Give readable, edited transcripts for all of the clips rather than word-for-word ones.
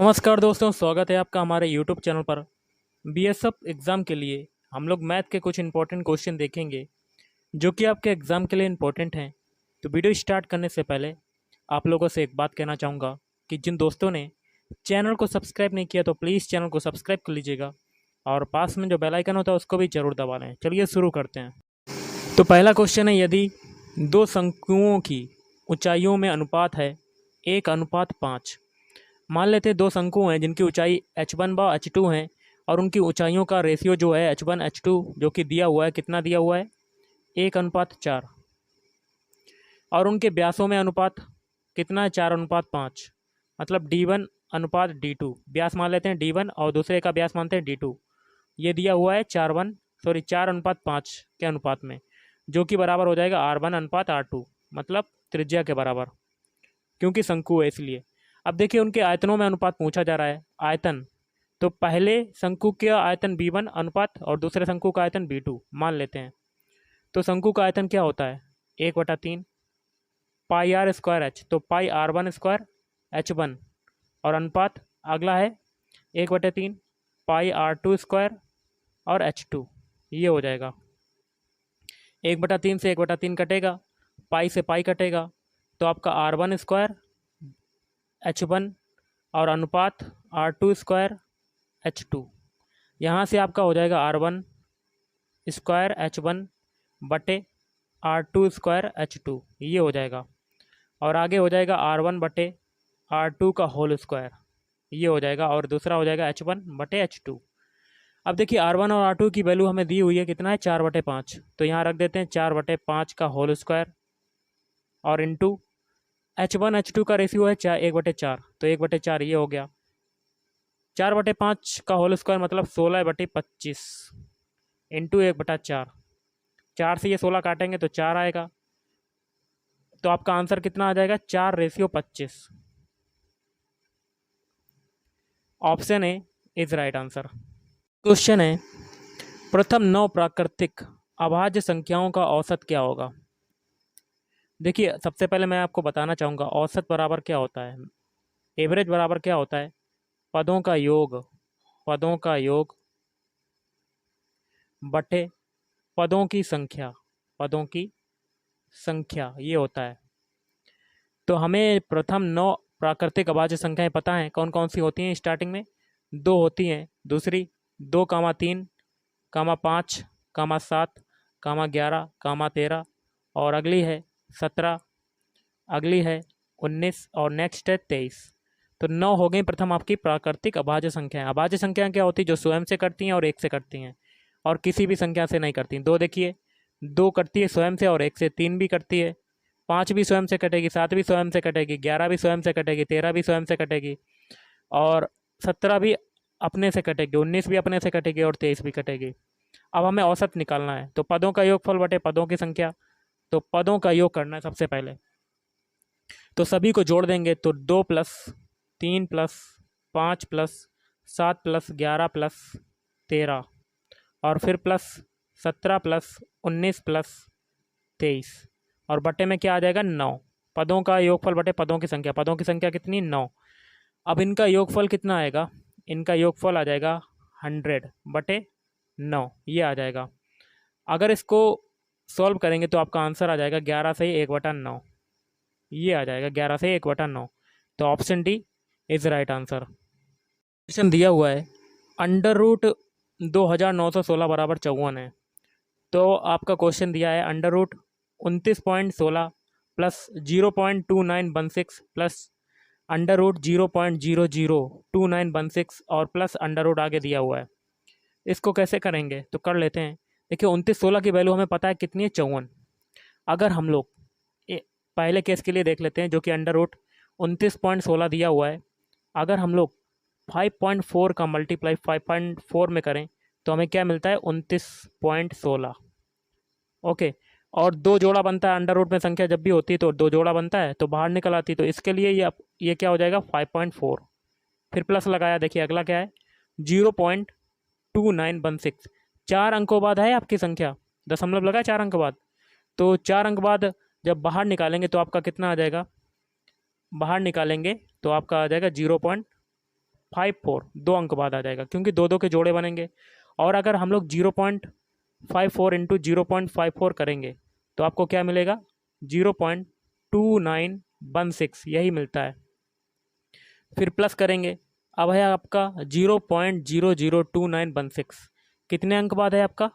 नमस्कार दोस्तों, स्वागत है आपका हमारे यूट्यूब चैनल पर। बीएसएफ एग्ज़ाम के लिए हम लोग मैथ के कुछ इंपॉर्टेंट क्वेश्चन देखेंगे जो कि आपके एग्ज़ाम के लिए इंपॉर्टेंट हैं। तो वीडियो स्टार्ट करने से पहले आप लोगों से एक बात कहना चाहूँगा कि जिन दोस्तों ने चैनल को सब्सक्राइब नहीं किया तो प्लीज़ चैनल को सब्सक्राइब कर लीजिएगा और पास में जो बेल आइकन होता है उसको भी ज़रूर दबा लें। चलिए शुरू करते हैं। तो पहला क्वेश्चन है, यदि दो शंकुओं की ऊंचाइयों में अनुपात है 1:5। मान लेते हैं दो शंकु हैं जिनकी ऊंचाई h1 व h2 है और उनकी ऊंचाइयों का रेशियो जो है h1 h2 जो कि दिया हुआ है, कितना दिया हुआ है 1:4। और उनके व्यासों में अनुपात कितना है 4:5, मतलब d1:d2। व्यास मान लेते हैं d1 और दूसरे का व्यास मानते हैं d2। ये दिया हुआ है 4:5 के अनुपात में, जो कि बराबर हो जाएगा r1:r2, मतलब त्रिज्या के बराबर, क्योंकि शंकु है इसलिए। अब देखिए उनके आयतनों में अनुपात पूछा जा रहा है। आयतन, तो पहले शंकु का आयतन b1 अनुपात और दूसरे शंकु का आयतन b2 मान लेते हैं। तो शंकु का आयतन क्या होता है 1/3 पाई आर स्क्वायर एच, तो पाई r1 स्क्वायर h1, और अनुपात अगला है 1/3 पाई r2 स्क्वायर और h2। ये हो जाएगा 1/3 से 1/3 कटेगा, पाई से पाई कटेगा, तो आपका r1 स्क्वायर h1 और अनुपात r2 स्क्वायर h2। यहाँ से आपका हो जाएगा r1 स्क्वायर h1 बटे r2 स्क्वायर h2, ये हो जाएगा। और आगे हो जाएगा r1 बटे r2 का होल स्क्वायर, ये हो जाएगा। और दूसरा हो जाएगा h1 बटे h2। अब देखिए r1 और r2 की वैल्यू हमें दी हुई है, कितना है 4/5, तो यहाँ रख देते हैं 4/5 का होल स्क्वायर और इंटू h1 h2 का रेशियो है 1/4, तो 1/4 ये हो गया। 4/5 का होल स्क्वायर मतलब 16/25 इंटू 1/4। 4 से ये 16 काटेंगे तो 4 आएगा, तो आपका आंसर कितना आ जाएगा 4:25। Option A is right answer. Question है, प्रथम 9 प्राकृतिक अभाज्य संख्याओं का औसत क्या होगा। देखिए सबसे पहले मैं आपको बताना चाहूँगा औसत बराबर क्या होता है, एवरेज बराबर क्या होता है, पदों का योग बटे पदों की संख्या ये होता है। तो हमें प्रथम 9 प्राकृतिक अभाज्य संख्याएं पता हैं कौन कौन सी होती हैं। स्टार्टिंग में 2 होती हैं, दूसरी 2,3, 5, 7, 11, 13, और अगली है 17, अगली है 19 और नेक्स्ट है 23। तो 9 हो गई प्रथम आपकी प्राकृतिक अभाज्य संख्याएं। अभाज्य संख्याएं क्या होती है, जो स्वयं से करती हैं और 1 से करती हैं और किसी भी संख्या से नहीं करती। 2 देखिए, 2 करती है स्वयं से और 1 से, 3 भी करती है, 5 भी स्वयं से कटेगी, 7 भी स्वयं से कटेगी, 11 भी स्वयं से कटेगी, 13 भी स्वयं से कटेगी, और 17 भी अपने से कटेगी, 19 भी अपने से कटेगी और 23 भी कटेगी। अब हमें औसत निकालना है, तो पदों का योगफल बटे पदों की संख्या। तो पदों का योग करना है सबसे पहले, तो सभी को जोड़ देंगे तो 2 + 3 + 5 + 7 + 11 + 13 और फिर प्लस 17 + 19 + 23 और बटे में क्या आ जाएगा 9। पदों का योगफल बटे पदों की संख्या, पदों की संख्या कितनी 9। अब इनका योगफल कितना आएगा, इनका योगफल आ जाएगा 100/9, ये आ जाएगा। अगर इसको सॉल्व करेंगे तो आपका आंसर आ जाएगा 11 से 1/9, ये आ जाएगा 11 से 1/9। तो option D is right answer. Question दिया हुआ है √2916 बराबर 54 है। तो आपका क्वेश्चन दिया है √29.16 प्लस 0.2916 प्लस √0.002916 और प्लस अंडर आगे दिया हुआ है। इसको कैसे करेंगे तो कर लेते हैं। देखिए 2916 की वैल्यू हमें पता है कितनी है 54। अगर हम लोग पहले केस के लिए देख लेते हैं जो कि √29.16 दिया हुआ है। अगर हम लोग 5.4 का मल्टीप्लाई 5.4 में करें तो हमें क्या मिलता है 29.16। ओके, और 2 जोड़ा बनता है अंडर रूट में, संख्या जब भी होती है तो 2 जोड़ा बनता है तो बाहर निकल आती है, तो इसके लिए ये क्या हो जाएगा 5.4, फिर प्लस लगाया। देखिए अगला क्या है 0.2916, 4 अंकों बाद है आपकी संख्या, दशमलव लगा 4 अंक बाद, तो 4 अंक बाद जब बाहर निकालेंगे तो आपका कितना आ जाएगा, बाहर निकालेंगे तो आपका आ जाएगा 0.54 2 अंक बाद आ जाएगा, क्योंकि दो दो के जोड़े बनेंगे। और अगर हम लोग 0.54 इंटू 0.54 करेंगे तो आपको क्या मिलेगा, 0.2916 यही मिलता है। फिर प्लस करेंगे, अब है आपका 0.002916, कितने अंक बाद है आपका,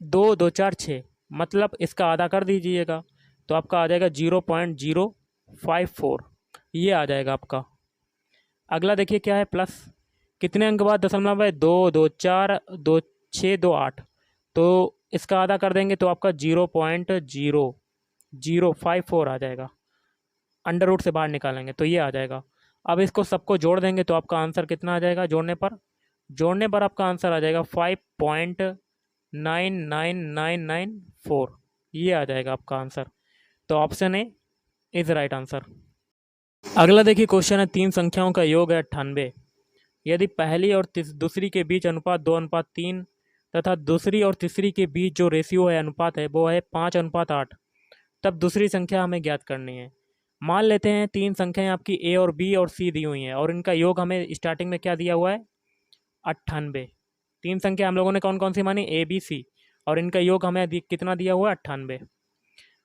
2 2 4 6, मतलब इसका आधा कर दीजिएगा तो आपका आ जाएगा 0.054, ये आ जाएगा आपका। अगला देखिए क्या है, प्लस, कितने अंक बाद दशमलव है, 2 2 4 2 6 2 8, तो इसका आधा कर देंगे तो आपका 0.0054 आ जाएगा। अंडर रूट से बाहर निकालेंगे तो ये आ जाएगा। अब इसको सबको जोड़ देंगे तो आपका आंसर कितना आ जाएगा, जोड़ने पर आपका आंसर आ जाएगा 5.99994, ये आ जाएगा आपका आंसर। तो option A is right answer. अगला देखिए क्वेश्चन है, 3 संख्याओं का योग है 98। यदि पहली और दूसरी के बीच अनुपात 2:3 तथा दूसरी और तीसरी के बीच जो रेशियो है, अनुपात है, वो है 5:8, तब दूसरी संख्या हमें ज्ञात करनी है। मान लेते हैं 3 संख्याएं आपकी ए और बी और सी दी हुई हैं और इनका योग हमें स्टार्टिंग में क्या दिया हुआ है, 98। 3 संख्या हम लोगों ने कौन कौन सी मानी, ए बी सी, और इनका योग हमें कितना दिया हुआ है, 98।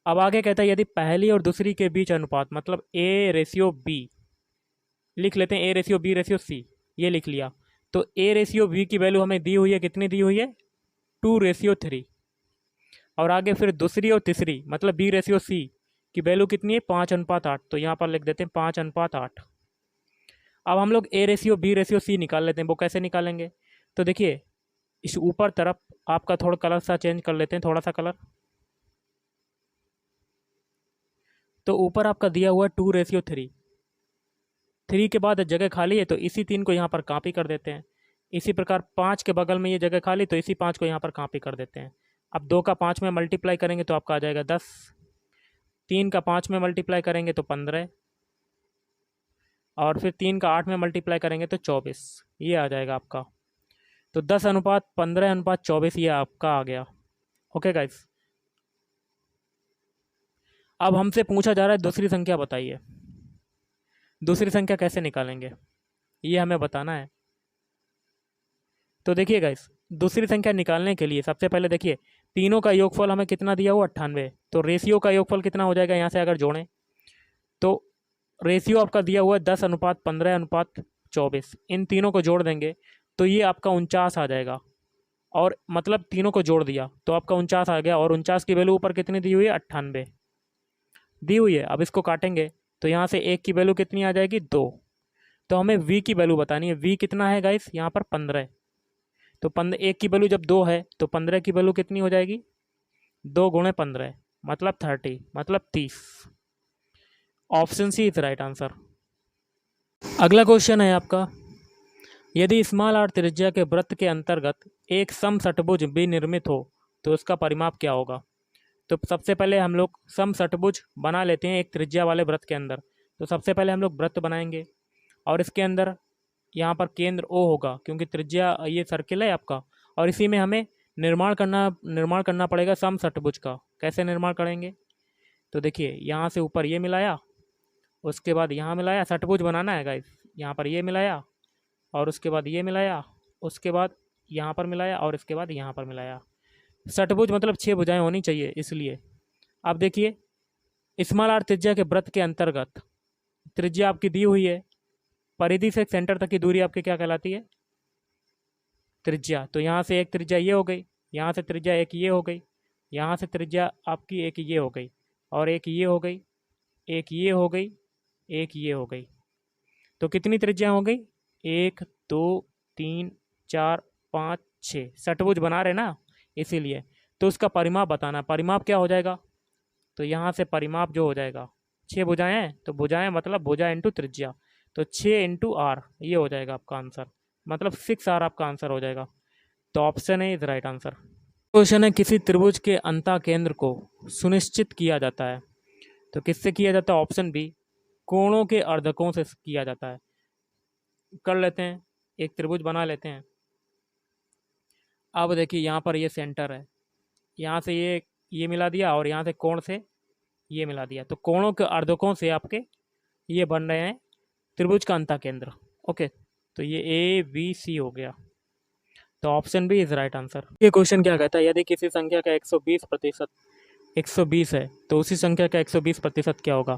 अब आगे कहता है यदि पहली और दूसरी के बीच अनुपात, मतलब ए रेशियो बी, लिख लेते हैं, A ratio B ratio C, ये लिख लिया। तो ए रेशियो बी की वैल्यू हमें दी हुई है, कितनी दी हुई है, 2:3। और आगे फिर दूसरी और तीसरी मतलब बी रेशियो सी की वैल्यू कितनी है, 5:8, तो यहाँ पर लिख देते हैं 5:8। अब हम लोग A ratio B ratio C निकाल लेते हैं, वो कैसे निकालेंगे, तो देखिए इस ऊपर तरफ आपका थोड़ा कलर सा चेंज कर लेते हैं, थोड़ा सा कलर। तो ऊपर आपका दिया हुआ है 2:3, 3 के बाद जगह खाली है तो इसी 3 को यहाँ पर कॉपी कर देते हैं। इसी प्रकार 5 के बगल में ये जगह खाली, तो इसी 5 को यहाँ पर कॉपी कर देते हैं। अब 2 का 5 में मल्टीप्लाई करेंगे तो आपका आ जाएगा 10, 3 का 5 में मल्टीप्लाई करेंगे तो 15, और फिर 3 का 8 में मल्टीप्लाई करेंगे तो 24, ये आ जाएगा आपका। तो 10:15:24 ये आपका आ गया। ओके गाइस, अब हमसे पूछा जा रहा है दूसरी संख्या बताइए। दूसरी संख्या कैसे निकालेंगे ये हमें बताना है। तो देखिए गाइस, दूसरी संख्या निकालने के लिए सबसे पहले देखिए तीनों का योगफल हमें कितना दिया हुआ, 98। तो रेशियो का योगफल कितना हो जाएगा, यहाँ से अगर जोड़ें तो रेशियो आपका दिया हुआ है 10:15:24, इन तीनों को जोड़ देंगे तो ये आपका 49 आ जाएगा। और मतलब तीनों को जोड़ दिया तो आपका 49 आ गया, और 49 की वैल्यू ऊपर कितनी दी हुई है, 98 दी हुई है। अब इसको काटेंगे तो यहाँ से 1 की वैल्यू कितनी आ जाएगी, 2। तो हमें v की वैल्यू बतानी है, v कितना है गाइस, यहाँ पर 15। तो 1 की वैल्यू जब 2 है तो 15 की वैल्यू कितनी हो जाएगी, 2 × 15 मतलब 30, मतलब 30। Option C is right answer. अगला क्वेश्चन है आपका, यदि स्मॉल आर त्रिज्या के वृत्त के अंतर्गत एक समषटभुज भी निर्मित हो तो उसका परिमाप क्या होगा। तो सबसे पहले हम लोग समषटभुज बना लेते हैं एक त्रिज्या वाले वृत्त के अंदर। तो सबसे पहले हम लोग वृत्त बनाएंगे और इसके अंदर यहाँ पर केंद्र ओ होगा, क्योंकि त्रिज्या ये सर्किल है आपका, और इसी में हमें निर्माण करना पड़ेगा समषटभुज का। कैसे निर्माण करेंगे, तो देखिए यहाँ से ऊपर ये मिलाया, उसके बाद यहाँ मिलाया, षटभुज बनाना है गाइस, यहाँ पर ये मिलाया और उसके बाद ये मिलाया, उसके बाद यहाँ पर मिलाया और इसके बाद यहाँ पर मिलाया। षटभुज मतलब 6 भुजाएं होनी चाहिए, इसलिए। अब देखिए स्मॉल आर त्रिज्या के वृत्त के अंतर्गत त्रिज्या आपकी दी हुई है, परिधि से सेंटर तक की दूरी आपकी क्या कहलाती है, त्रिज्या। तो यहाँ से एक त्रिज्या ये हो गई, यहाँ से त्रिज्या एक ये हो गई, यहाँ से त्रिज्या आपकी एक ये हो गई, और एक ये हो गई, एक ये हो गई, एक ये हो गई। तो कितनी त्रिज्या हो गई, 1 2 3 4 5 6, षटभुज बना रहे ना इसीलिए। तो उसका परिमाप बताना, परिमाप क्या हो जाएगा, तो यहाँ से परिमाप जो हो जाएगा, 6 भुजाएं हैं तो भुजाएं मतलब भुजा इंटू त्रिज्या, तो 6 × r ये हो जाएगा आपका आंसर, मतलब 6r आपका आंसर हो जाएगा। तो option A is right answer. Question है, किसी त्रिभुज के अंतः केंद्र को सुनिश्चित किया जाता है, तो किससे किया जाता है, ऑप्शन बी कोणों के अर्धकों से किया जाता है। कर लेते हैं, एक त्रिभुज बना लेते हैं। अब देखिए यहाँ पर ये सेंटर है, यहाँ से ये मिला दिया और यहाँ से कोण से ये मिला दिया, तो कोणों के अर्धकों से आपके ये बन रहे हैं त्रिभुज का अंतः केंद्र। ओके, तो ये ABC हो गया। तो option B is right answer. ये क्वेश्चन क्या कहता है, यदि किसी संख्या का 120% 120 है तो उसी संख्या का 120% क्या होगा।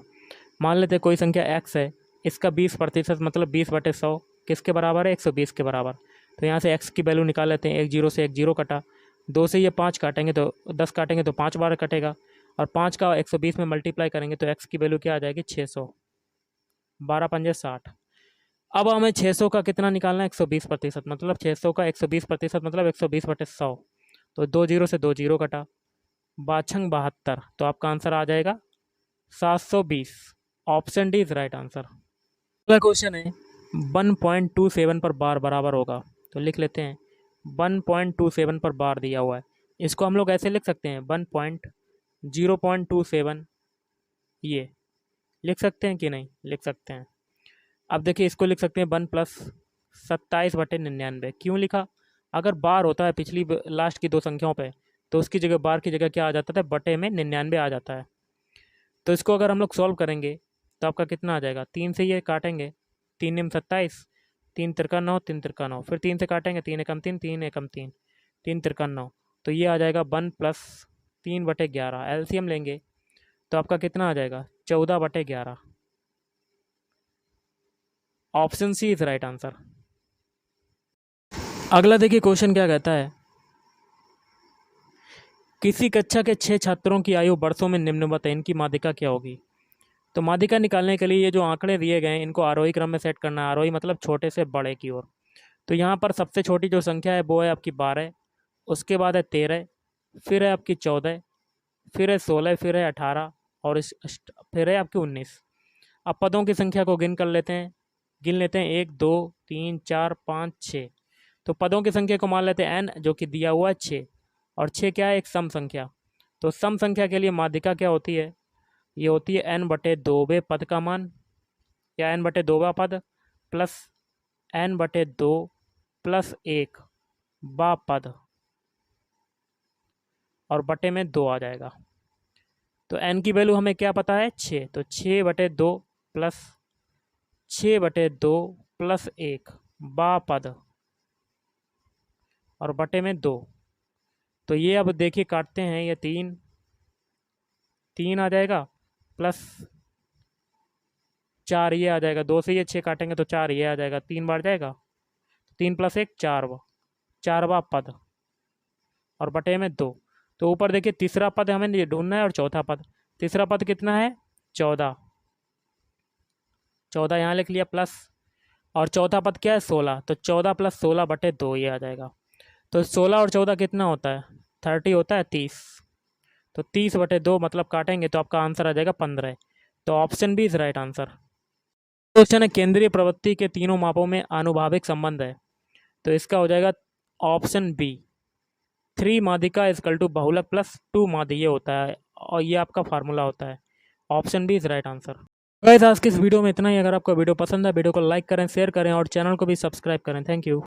मान लेते हैं कोई संख्या x है, इसका 20% मतलब 20/100 किसके बराबर है, 120 के बराबर। तो यहाँ से x की वैल्यू निकाल लेते हैं। एक जीरो से एक जीरो कटा, 2 से ये 5 काटेंगे तो 10 काटेंगे तो 5 बार कटेगा, और 5 का 120 में मल्टीप्लाई करेंगे तो x की वैल्यू क्या आ जाएगी, 600। 12 पंजे 60। अब हमें 600 का कितना निकालना है, 120%, मतलब 600 का 120% मतलब 120/100। तो 2 जीरो से 2 जीरो कटा, बाछंग 72, तो आपका आंसर आ जाएगा 720। Option D is right answer. अगला क्वेश्चन है 1.27 पर बार बराबर होगा। तो लिख लेते हैं 1.27 पर बार दिया हुआ है, इसको हम लोग ऐसे लिख सकते हैं 1.0.27, ये लिख सकते हैं कि नहीं, लिख सकते हैं। अब देखिए इसको लिख सकते हैं 1+27/99। क्यों लिखा, अगर बार होता है पिछली लास्ट की दो संख्याओं पे तो उसकी जगह बार की जगह क्या आ जाता था, बटे में 99 आ जाता है। तो इसको अगर हम लोग सॉल्व करेंगे तो आपका कितना आ जाएगा, 3 से ये काटेंगे, 3 निम 27, 3 तिरका 9, 3 तिरका 9, फिर 3 से काटेंगे, 3 एकम 3, 3 एकम 3, 3 तिरका 9, तो ये आ जाएगा 1+3/11। एलसीएम लेंगे तो आपका कितना आ जाएगा, 14/11। Option C is right answer. अगला देखिए क्वेश्चन क्या कहता है, किसी कक्षा के 6 छात्रों की आयु वर्षों में निम्नवत है, इनकी माध्यिका क्या होगी। तो माध्यिका निकालने के लिए ये जो आंकड़े दिए गए हैं इनको आरोही क्रम में सेट करना है। आरोही मतलब छोटे से बड़े की ओर। तो यहाँ पर सबसे छोटी जो संख्या है वो है आपकी 12, उसके बाद है 13, फिर है आपकी 14, फिर है 16, फिर है 18, और फिर है आपकी 19। अब पदों की संख्या को गिन लेते हैं 1 2 3 4 5 6। तो पदों की संख्या को मान लेते हैं n, जो कि दिया हुआ है 6, और 6 क्या है, एक सम संख्या। तो सम संख्या के लिए माध्यिका क्या होती है, ये होती है n/2वें पद का मान, या n/2वां पद प्लस n/2 प्लस 1 बा पद, और बटे में 2 आ जाएगा। तो n की वैल्यू हमें क्या पता है, 6, तो 6/2 प्लस 6/2 प्लस 1 बा पद, और बटे में 2। तो ये अब देखिए काटते हैं, ये 3 आ जाएगा, प्लस 4 ये आ जाएगा, 2 से ये 6 काटेंगे तो 4 ये आ जाएगा, 3 बार जाएगा, 3 + 1 4वां पद, और बटे में 2। तो ऊपर देखिए तीसरा पद हमें ये ढूंढना है, और चौथा पद। तीसरा पद कितना है, 14 यहाँ लिख लिया प्लस, और चौथा पद क्या है, 16, तो 14 + 16/2 ये आ जाएगा। तो 16 और 14 कितना होता है, 30 होता है, 30। तो 30/2 मतलब काटेंगे तो आपका आंसर आ जाएगा 15। तो option B is right answer. Question है केंद्रीय प्रवृत्ति के तीनों मापों में आनुभाविक संबंध है। तो इसका हो जाएगा ऑप्शन बी, 3 माध्यिका = बहुलक प्लस 2 माध्य, ये होता है, और ये आपका फार्मूला होता है। Option B is right answer. Guys आज की इस वीडियो में इतना ही। अगर आपको वीडियो पसंद है, वीडियो को लाइक करें, शेयर करें, और चैनल को भी सब्सक्राइब करें। Thank you.